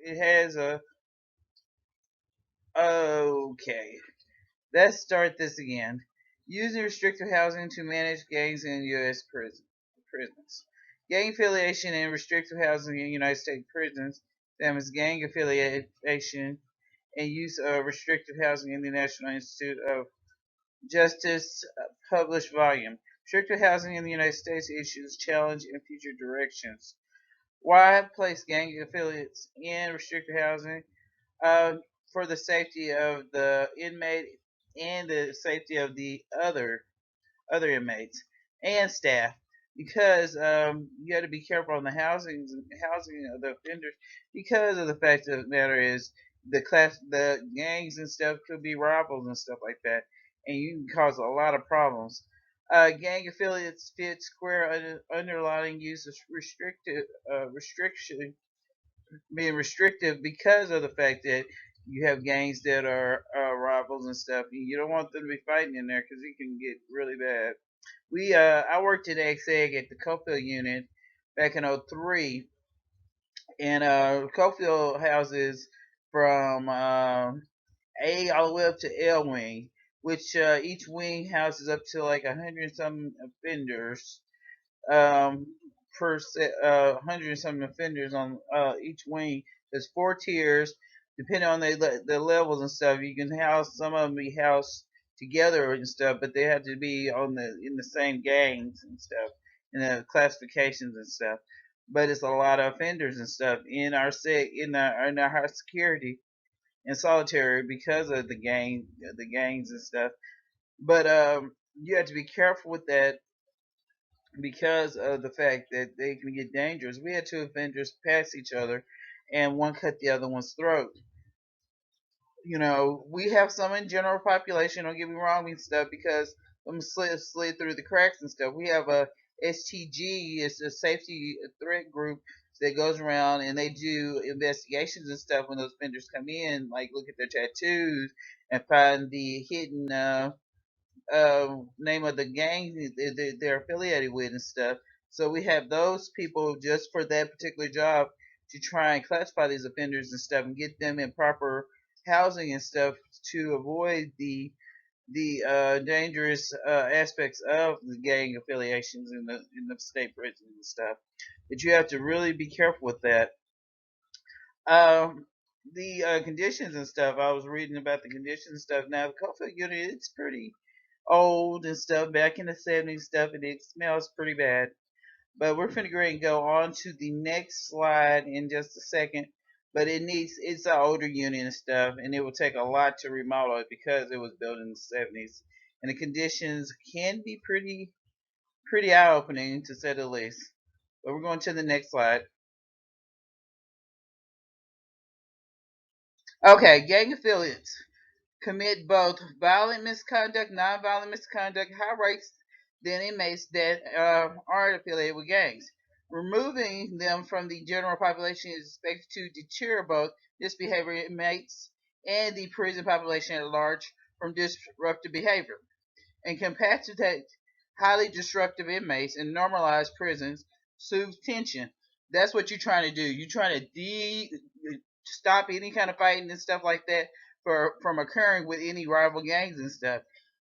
it has a okay. Let's start this again. Using restrictive housing to manage gangs in U.S. prisons. Gang affiliation and restrictive housing in United States prisons. That is gang affiliation and use of restrictive housing in the National Institute of Justice published volume. Restrictive housing in the United States issues challenge and future directions. Why place gang affiliates in restricted housing? Uh, for the safety of the inmate and the safety of the other inmates and staff. Because you got to be careful on the housing of the offenders. Because of the fact of the matter is the gangs and stuff could be rivals and stuff like that, and you can cause a lot of problems. Gang affiliates fit square underlying use of restriction being restrictive because of the fact that you have gangs that are rivals and stuff. You don't want them to be fighting in there because it can get really bad. I worked at XEG at the Cofield unit back in '03, and Cofield houses from A all the way up to L wing, which each wing houses up to like 100 some offenders um, per set, 100 some offenders on each wing. There's 4 tiers, depending on the levels and stuff. You can house some of them be housed together and stuff, but they have to be on the in the same gangs and stuff, and the classifications and stuff. But it's a lot of offenders and stuff in our set in our high security and solitary because of the gangs and stuff. But you have to be careful with that because of the fact that they can get dangerous. We had 2 offenders pass each other, and one cut the other one's throat. We have some in general population. Don't get me wrong and stuff because them slid through the cracks and stuff. We have a STG, it's a safety threat group that goes around and they do investigations and stuff when those offenders come in, like look at their tattoos and find the hidden name of the gang they're affiliated with and stuff. So we have those people just for that particular job to try and classify these offenders and stuff and get them in proper housing and stuff to avoid the dangerous aspects of the gang affiliations in the state prisons and stuff. But you have to really be careful with that. Um, the conditions and stuff. I was reading about the conditions and stuff. Now the Cofield unit, it's pretty old and stuff back in the '70s stuff, and it smells pretty bad. But we're finna go ahead and go on to the next slide in just a second. But it's an older unit and stuff, and it will take a lot to remodel it because it was built in the '70s, and the conditions can be pretty eye opening to say the least. But we're going to the next slide. Okay, gang affiliates commit both violent misconduct, nonviolent misconduct, higher rates than inmates that aren't affiliated with gangs. Removing them from the general population is expected to deter both misbehavior inmates and the prison population at large from disruptive behavior. Incapacitate highly disruptive inmates and normalize prisons soothes tension. That's what you're trying to do. You're trying to stop any kind of fighting and stuff like that from occurring with any rival gangs and stuff.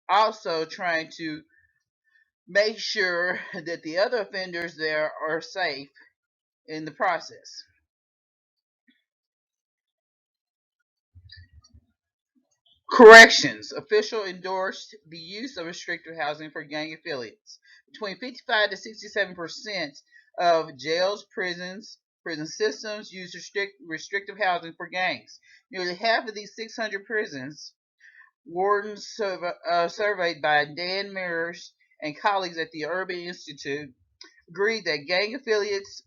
Also trying to make sure that the other offenders there are safe in the process. Corrections. Official endorsed the use of restrictive housing for gang affiliates. Between 55 to 67% of jails, prison systems use restrictive housing for gangs. Nearly half of these 600 prisons, wardens surveyed by Dan Mears and colleagues at the Urban Institute, agreed that gang affiliates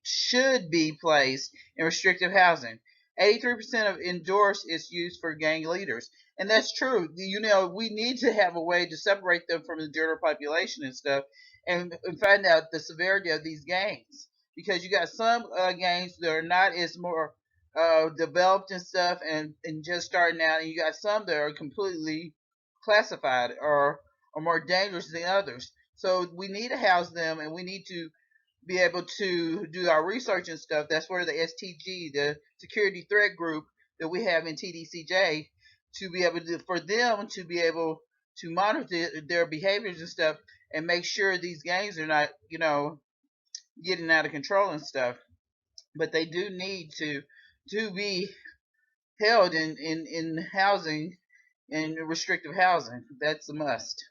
should be placed in restrictive housing. 83% of endorse its use for gang leaders. And that's true. We need to have a way to separate them from the general population and stuff and find out the severity of these gangs. Because you got some gangs that are not as more developed and stuff and just starting out, and you got some that are completely classified or more dangerous than others. So we need to house them and we need to be able to do our research and stuff. That's where the STG, the Security Threat Group that we have in TDCJ, to be able to, for them to be able to monitor their behaviors and stuff and make sure these gangs are not, getting out of control and stuff. But they do need to be held in housing, in restrictive housing. That's a must.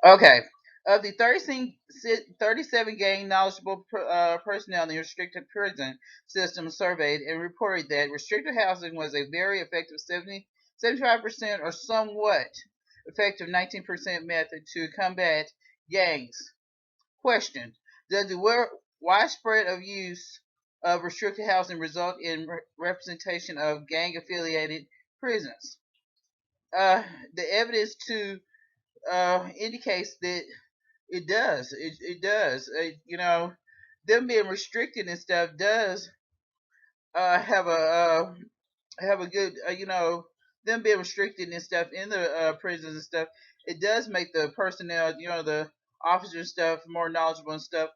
Okay. Of the 37 gang knowledgeable personnel in the restricted prison system surveyed and reported that restricted housing was a very effective 75% or somewhat effective 19% method to combat gangs. Question: does the widespread of use of restricted housing result in representation of gang-affiliated prisons? The evidence to indicates that it does. It does. Them being restricted and stuff does have a good them being restricted and stuff in the prisons and stuff. It does make the personnel, the officers and stuff, more knowledgeable and stuff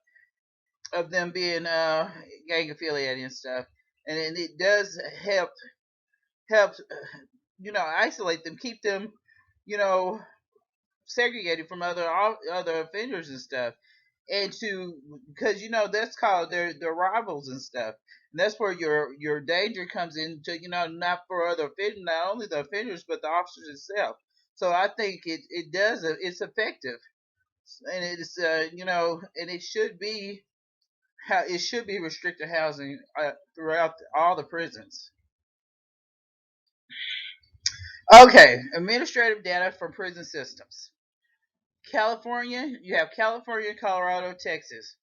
of them being gang affiliated and stuff, and it does help isolate them, keep them you know segregated from other offenders and stuff, and to because that's called their rivals and stuff. And that's where your danger comes into, not for other offenders, not only the offenders but the officers itself. So I think it does it's effective, and it's and it should be restricted housing throughout all the prisons. Okay, administrative data from prison systems. California, you have California, Colorado, Texas.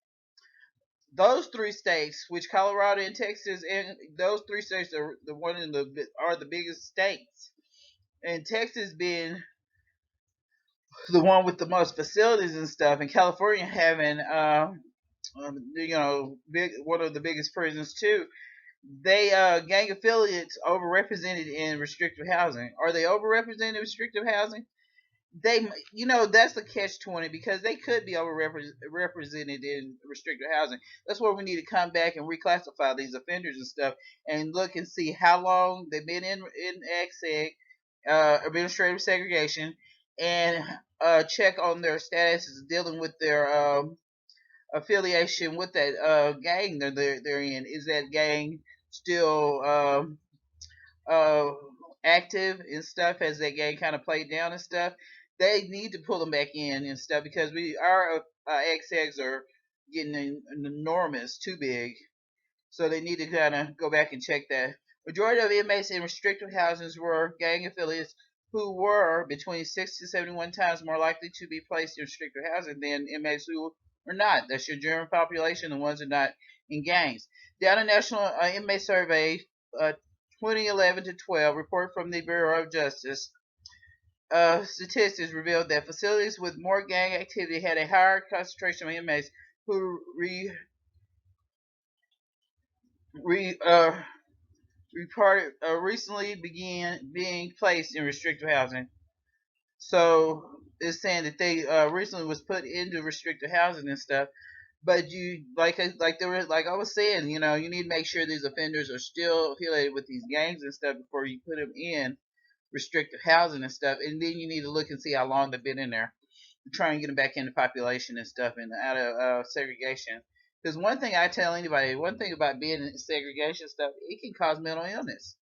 Those three states, which Colorado and Texas, and those three states are the biggest states. And Texas being the one with the most facilities and stuff, and California having big one of the biggest prisons too. They gang affiliates overrepresented in restrictive housing. Are they overrepresented in restrictive housing? They, that's the catch 20, because they could be overrepresented in restricted housing. That's where we need to come back and reclassify these offenders and stuff, and look and see how long they've been in ASEG, administrative segregation, and check on their status dealing with their affiliation with that gang they're in. Is that gang still uh, active and stuff? Has that gang kind of played down and stuff? They need to pull them back in and stuff, because our XEGs are getting enormous, too big. So they need to kind of go back and check that. Majority of inmates in restrictive housings were gang affiliates, who were between 6 to 71 times more likely to be placed in restrictive housing than inmates who were not. That's your general population, the ones that are not in gangs. Data National Inmate Survey 2011 to 12 report from the Bureau of Justice statistics revealed that facilities with more gang activity had a higher concentration of inmates who re, reported recently began being placed in restrictive housing. So it's saying that they recently was put into restrictive housing and stuff. But you like I was saying, you need to make sure these offenders are still affiliated with these gangs and stuff before you put them in restrictive housing and stuff. And then you need to look and see how long they've been in there, try and get them back into population and stuff, and out of segregation. Because one thing I tell anybody, one thing about being in segregation stuff, it can cause mental illness.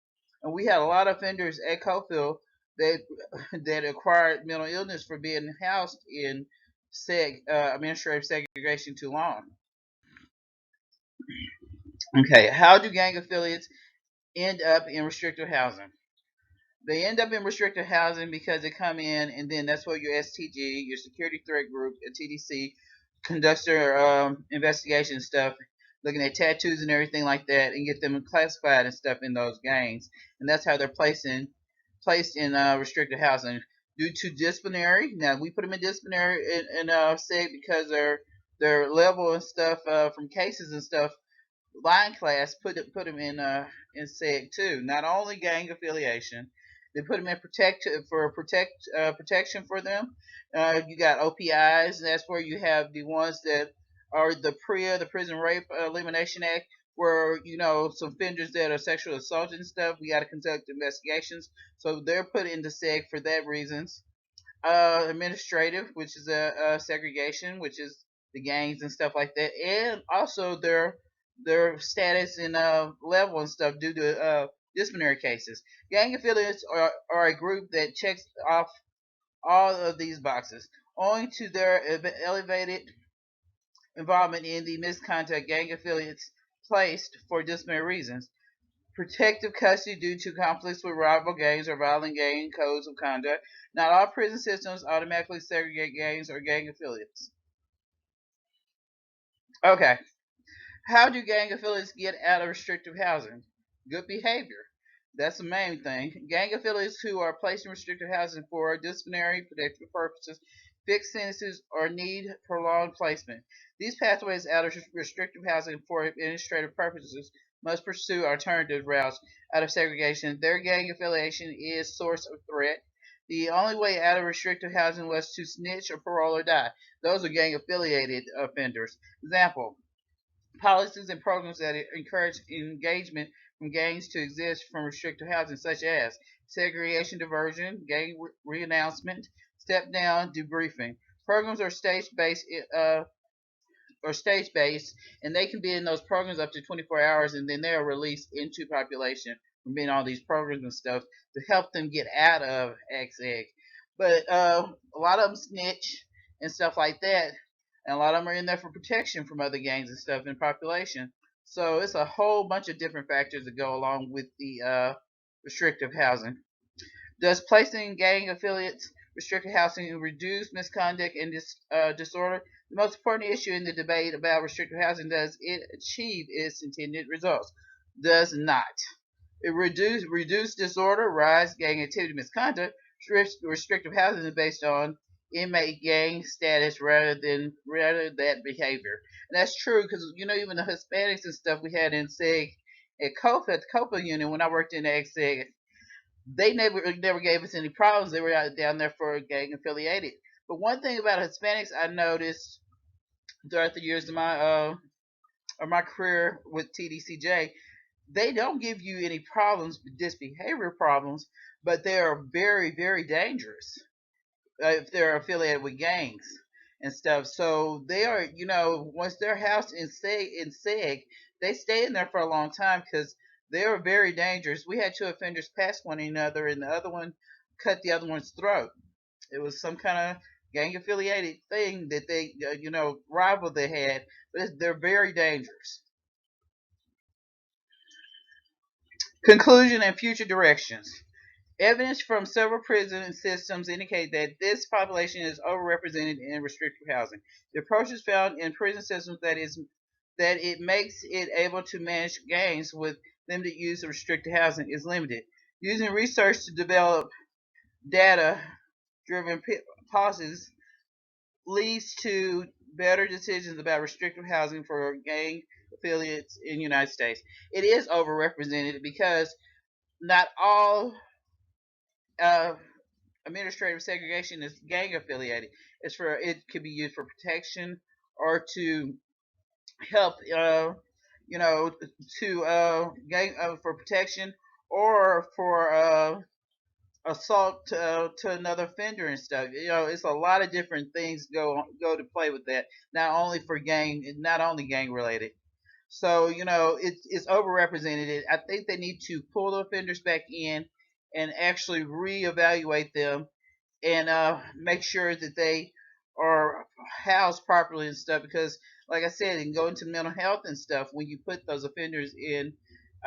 And we had a lot of offenders at Cofield that that acquired mental illness for being housed in administrative segregation too long. Okay, how do gang affiliates end up in restricted housing? They end up in restricted housing because they come in, and then that's where your STG, your Security Threat Group, TDC, conducts their investigation stuff, looking at tattoos and everything like that, and get them classified and stuff in those gangs. And that's how they're placed in restricted housing due to disciplinary. Now we put them in disciplinary in SEG because their level and stuff from cases and stuff, line class put them in SEG too. Not only gang affiliation, They put them in protection for them. You got OPIs, and that's where you have the ones that are the PREA, the Prison Rape Elimination Act, where some offenders that are sexual assaulted and stuff. We got to conduct investigations, so they're put into seg for that reasons. Administrative, which is a segregation, which is the gangs and stuff like that, and also their status and level and stuff due to disciplinary cases. Gang affiliates are a group that checks off all of these boxes. Owing to their elevated involvement in the misconduct, gang affiliates placed for disciplinary reasons. Protective custody due to conflicts with rival gangs or violent gang codes of conduct. Not all prison systems automatically segregate gangs or gang affiliates. Okay. How do gang affiliates get out of restrictive housing? Good behavior. That's the main thing. Gang affiliates who are placed in restrictive housing for disciplinary, protective purposes, fixed sentences, or need prolonged placement. These pathways out of restrictive housing for administrative purposes must pursue alternative routes out of segregation. Their gang affiliation is source of threat. The only way out of restrictive housing was to snitch or parole or die. Those are gang affiliated offenders. Example: policies and programs that encourage engagement from gangs to exist from restricted housing, such as segregation diversion, gang reannouncement, step down, debriefing. Programs are stage based, and they can be in those programs up to 24 hours, and then they are released into population from being on these programs and stuff to help them get out of XEG. But a lot of them snitch and stuff like that, and a lot of them are in there for protection from other gangs and stuff in population. So it's a whole bunch of different factors that go along with the restrictive housing. Does placing gang affiliates restricted housing reduce misconduct and disorder? The most important issue in the debate about restricted housing: does it achieve its intended results? Does not. It reduce disorder, rise gang activity, misconduct. Restrictive housing is based on inmate gang status rather that behavior, and that's true because even the Hispanics and stuff we had in SEG at COPA, the COPA unit when I worked in the XSEG, they never gave us any problems. They were down there for gang affiliated. But one thing about Hispanics I noticed throughout the years of my career with TDCJ, they don't give you any problems, just behavior problems, but they are very, very dangerous if they're affiliated with gangs and stuff. So they are, once they're housed in SEG, they stay in there for a long time because they are very dangerous. We had two offenders pass one another, and the other one cut the other one's throat. It was some kind of gang affiliated thing that they, rival they had, but they're very dangerous. Conclusion and future directions. Evidence from several prison systems indicate that this population is overrepresented in restrictive housing. The approaches found in prison systems that it makes it able to manage gangs with limited use of restricted housing is limited. Using research to develop data-driven policies leads to better decisions about restrictive housing for gang affiliates in the United States. It is overrepresented because not all uh, administrative segregation is gang affiliated. It could be used for protection or to help, to gang for protection or for assault to another offender and stuff. It's a lot of different things go to play with that. Not only gang related. So it's overrepresented. I think they need to pull the offenders back in and actually reevaluate them and make sure that they are housed properly and stuff. Because, like I said, it can go into mental health and stuff when you put those offenders in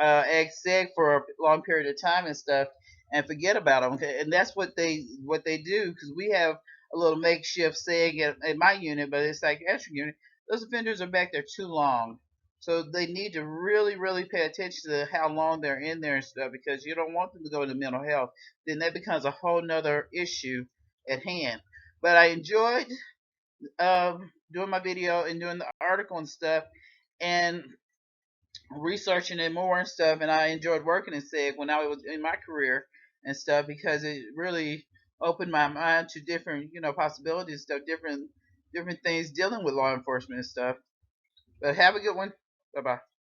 exec for a long period of time and stuff, and forget about them. Okay? And that's what they do. Because we have a little makeshift SEG at my unit, but it's like extra unit. Those offenders are back there too long. So they need to really, really pay attention to how long they're in there and stuff because you don't want them to go into mental health. Then that becomes a whole nother issue at hand. But I enjoyed doing my video and doing the article and stuff and researching it more and stuff. And I enjoyed working in SEG when I was in my career. and stuff because it really opened my mind to different, possibilities, stuff, different things dealing with law enforcement and stuff. But have a good one. Bye bye.